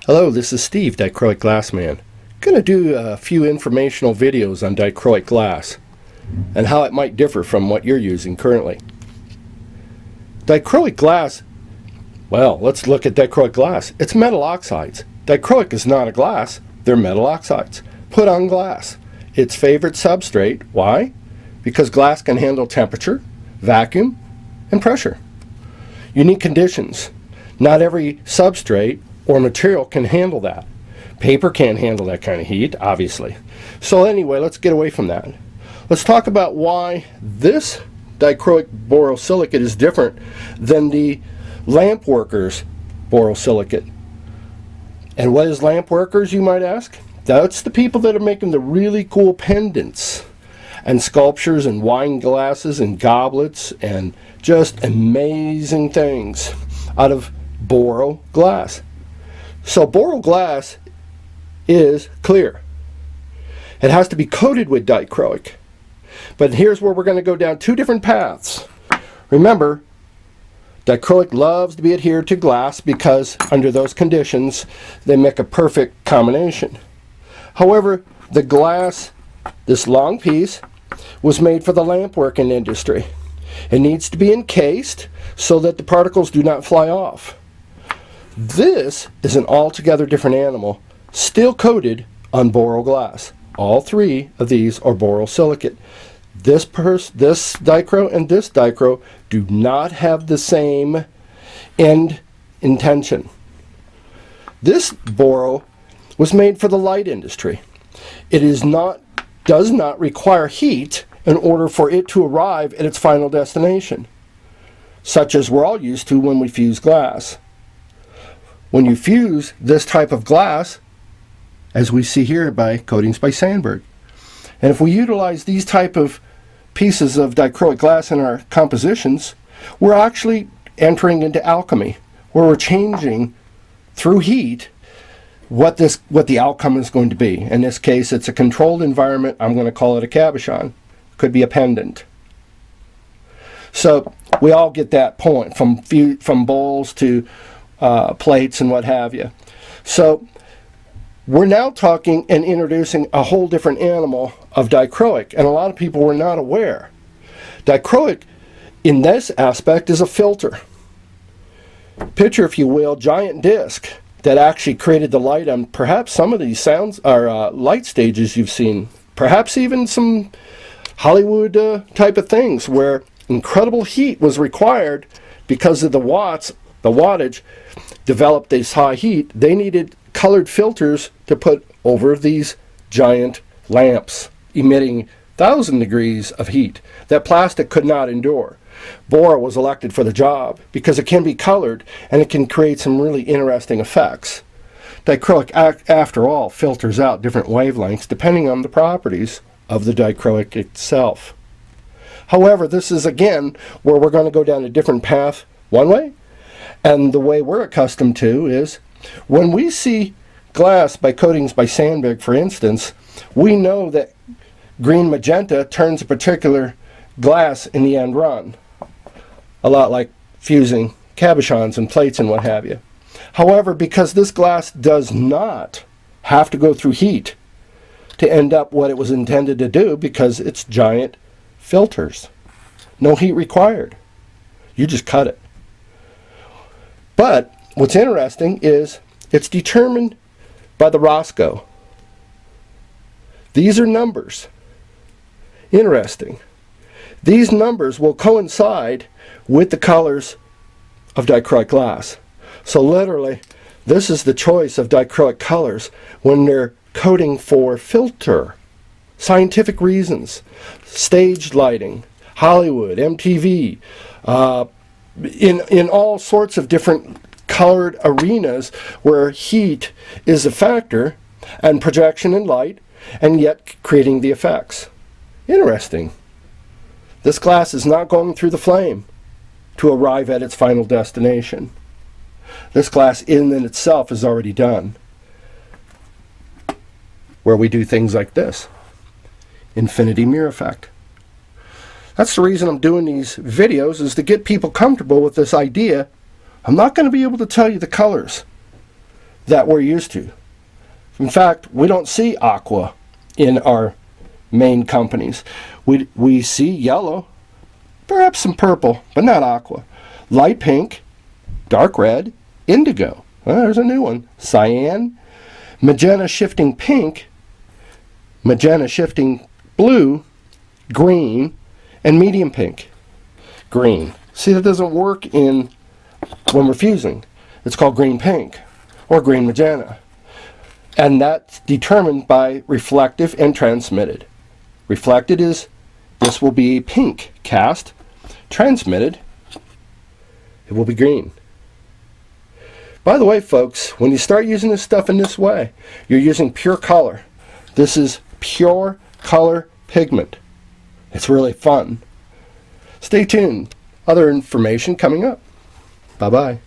Hello, this is Steve, Dichroic Glassman. Going to do a few informational videos on dichroic glass and how it might differ from what you're using currently. Dichroic glass, well, let's look at dichroic glass. It's metal oxides. Dichroic is not a glass, they're metal oxides. Put on glass. Its favorite substrate, why? Because glass can handle temperature, vacuum, and pressure. Unique conditions. Not every substrate or material can handle that. Paper can't handle that kind of heat, obviously. So anyway, let's get away from that. Let's talk about why this dichroic borosilicate is different than the lamp workers borosilicate. And what is lamp workers, you might ask? That's the people that are making the really cool pendants and sculptures and wine glasses and goblets and just amazing things out of Boro glass. So Boro glass is clear. It has to be coated with dichroic. But here's where we're going to go down two different paths. Remember, dichroic loves to be adhered to glass because under those conditions they make a perfect combination. However, the glass, this long piece, was made for the lamp working industry. It needs to be encased so that the particles do not fly off. This is an altogether different animal, still coated on Boro glass. All three of these are borosilicate. This dichro and this dichro do not have the same end intention. This Boro was made for the light industry. It does not require heat in order for it to arrive at its final destination, such as we're all used to when we fuse glass. When you fuse this type of glass, as we see here by coatings by Sandberg, and if we utilize these type of pieces of dichroic glass in our compositions, we're actually entering into alchemy, where we're changing through heat what the outcome is going to be. In this case, it's a controlled environment. I'm going to call it a cabochon. Could be a pendant. So we all get that point from bowls to plates and what have you. So we're now talking and introducing a whole different animal of dichroic, and a lot of people were not aware. Dichroic in this aspect is a filter. Picture, if you will, giant disc that actually created the light on perhaps some of these light stages you've seen, perhaps even some Hollywood type of things where incredible heat was required because of the wattage developed this high heat. They needed colored filters to put over these giant lamps emitting 1,000 degrees of heat that plastic could not endure. Boro was elected for the job because it can be colored and it can create some really interesting effects. Dichroic, after all, filters out different wavelengths depending on the properties of the dichroic itself. However, this is again where we're going to go down a different path one way, and the way we're accustomed to is when we see glass by coatings by Sandberg, for instance, we know that green magenta turns a particular glass in the end run. A lot like fusing cabochons and plates and what have you. However, because this glass does not have to go through heat to end up what it was intended to do, because it's giant filters. No heat required. You just cut it. But what's interesting is it's determined by the Roscoe. These are numbers. Interesting. These numbers will coincide with the colors of dichroic glass. So literally, this is the choice of dichroic colors when they're coating for filter, scientific reasons, stage lighting, Hollywood, MTV, in all sorts of different colored arenas where heat is a factor and projection and light, and yet creating the effects. Interesting. This glass is not going through the flame to arrive at its final destination. This glass in and itself is already done. Where we do things like this. Infinity mirror effect. That's the reason I'm doing these videos, is to get people comfortable with this idea. I'm not going to be able to tell you the colors. that we're used to. In fact, we don't see aqua in our main companies. We see yellow, perhaps some purple, but not aqua. Light pink, dark red, indigo. There's a new one. Cyan, magenta shifting pink, magenta shifting blue, green, and medium pink. Green. See, that doesn't work when we're fusing. It's called green pink or green magenta. And that's determined by reflective and transmitted. Reflected is, this will be pink cast. Transmitted, it will be green. By the way, folks, when you start using this stuff in this way, you're using pure color. This is pure color pigment. It's really fun. Stay tuned. Other information coming up. Bye-bye.